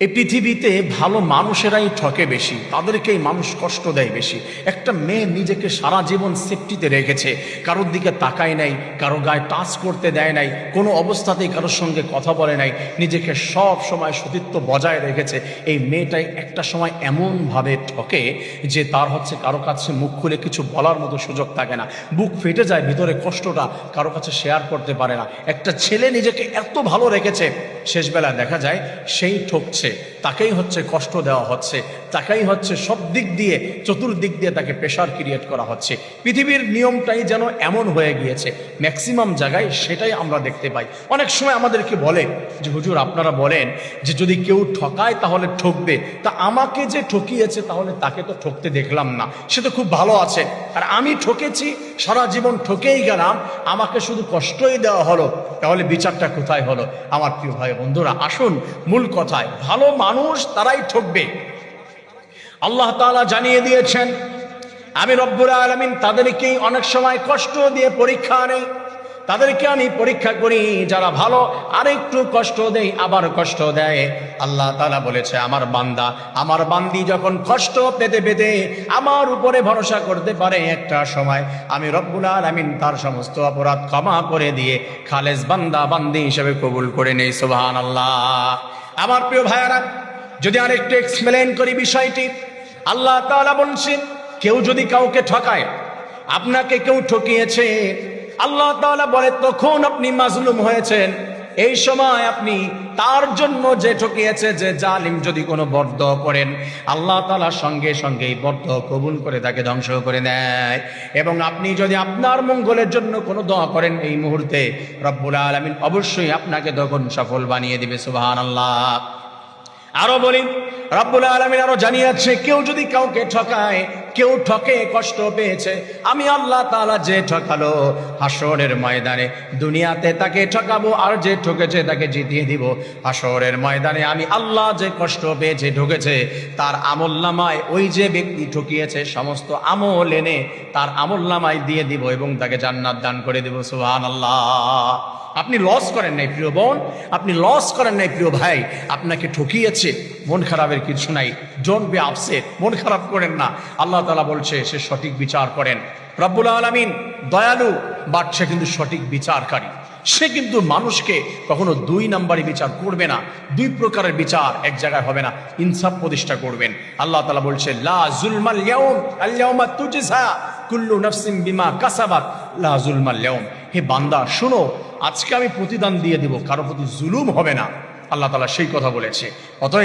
এই পৃথিবীতে ভালো মানুষেরাই ঠকে বেশি, তাদেরকেই মানুষ কষ্ট দেয় বেশি। একটা মেয়ে নিজেকে সারা জীবন সেফটিতে রেখেছে, কারোর দিকে তাকায় নাই, কারো গায়ে টাচ করতে দেয় নাই, কোনো অবস্থাতেই কারোর সঙ্গে কথা বলে নাই, নিজেকে সব সময় সতীত্ব বজায় রেখেছে। এই মেয়েটাই একটা সময় এমনভাবে ঠকে যে তার কারো কাছে মুখ খুলে কিছু বলার মতো সুযোগ থাকে না, বুক ফেটে যায়, ভিতরে কষ্টটা কারো কাছে শেয়ার করতে পারে না। একটা ছেলে নিজেকে এত ভালো রেখেছে, শেষবেলা দেখা যায় সেই ঠকছে, তাকেই কষ্ট দেওয়া হচ্ছে, তাকেই সব দিক দিয়ে, চতুর্দিক দিয়ে তাকে প্রেশার ক্রিয়েট করা হচ্ছে। পৃথিবীর নিয়মটাই যেন এমন হয়ে গিয়েছে, ম্যাক্সিমাম জায়গায় সেটাই আমরা দেখতে পাই। অনেক সময় আমাদেরকে বলে যে হুজুর আপনারা বলেন যে যদি কেউ ঠকায় তাহলে ঠকবে, তা আমাকে যে ঠকিয়েছে তাহলে তাকে তো ঠকতে দেখলাম না, সে তো খুব ভালো আছে, আর আমি ঠকেছি, সারা জীবন ঠকেই গেলাম, আমাকে শুধু কষ্টই দেওয়া হলো, তাহলে বিচারটা কোথায় হলো? আমার প্রিয় ভাই বন্ধুরা, আসুন মূল কথায়, ভালো মানুষ তারাই ঠকবে। আল্লাহ তাআলা জানিয়ে দিয়েছেন, আমি রব্বুল আলামিন তাদেরকেই অনেক সময় কষ্ট দিয়ে পরীক্ষা নেই, তাদেরকে আমি পরীক্ষা করি, যারা ভালো আরেকটু কষ্ট দেই, আবার কষ্ট দেয়। আল্লাহ তাআলা বলেছে, আমার বান্দা, আমার বান্দি যখন কষ্ট পেতে পেতে আমার উপরে ভরসা করতে পারে, একটা সময় আমি রব্বুল আলামিন তার সমস্ত অপরাধ ক্ষমা করে দিয়ে খালেস বান্দা বান্দি হিসেবে কবুল করে নেই। সুবহানাল্লাহ। আমার প্রিয় ভাইয়ারা, যদি আরেকটু এক্সপ্লেন করি বিষয়টি, আল্লাহ তাআলা বলছেন, কেউ যদি কাউকে ঠকায়, আপনাকে কেউ ঠকিয়েছে, আল্লাহ তাআলা বলে তখন আপনি মাজলুম হয়েছেন, এই সময় আপনি তার জন্য যে ঠকিয়েছে, যে জালিম, যদি কোনো বরদোয়া করেন, আল্লাহ তাআলা সঙ্গে সঙ্গে এই বরদোয়া কবুল করে তাকে ধ্বংস করে দেয়। এবং আপনি যদি আপনার মঙ্গলের জন্য কোনো দোয়া করেন, এই মুহূর্তে রব্বুল আলামিন অবশ্যই আপনাকে তখন সফল বানিয়ে দিবে। সুবহানাল্লাহ। আরো বলি, রব্বুল আলামিন আরো জানিয়েছে, কেউ যদি কাউকে ঠকায়, কেউ ঠকে কষ্ট পেয়েছে, আমি আল্লাহ তাআলা যে ঠকালো, হাসরের ময়দানে দুনিয়াতে তাকে ঠকাবো, আর যে ঠকেছে তাকে জিতিয়ে দিব। হাসরের ময়দানে আমি আল্লাহ যে কষ্ট পেয়েছে, ঠকেছে, তার আমলনামায় ওই যে ব্যক্তি ঠকিয়েছে সমস্ত আমল এনে তার আমলনামায় দিয়ে দিব এবং তাকে জান্নাত দান করে দিব। সুবহানাল্লাহ। আপনি লস করেন নাই প্রিয় বোন, আপনি লস করেন নাই প্রিয় ভাই, আপনাকে ঠকিয়েছে, মন খারাপের কিছু নাই, ডোন্ট বি আপসেট, মন খারাপ করেন না। আল্লাহ তাআলা বলছে সে সঠিক বিচার করেন। রব্বুল আলামিন দয়ালু, বাট সে কিন্তু সঠিক বিচারকারী। সে কিন্তু মানুষকে কখনো দুই নাম্বারি বিচার করবে না, দুই প্রকারের বিচার এক জায়গায় হবে না, ইনসাফ প্রতিষ্ঠা করবেন। আল্লাহ তাআলা বলছে, লা যুলমাল ইয়াউম, আল ইয়াউমা তুজজা কুল্লু নাফসিন বিমা কাসাবাত লা যুলমাল ইয়াউম। হে বান্দা শোনো, আজকে আমি প্রতিদান দিয়ে দিব, কারো প্রতি জুলুম হবে না। আল্লাহ তাআলা সেই কথা বলেছে। অতএব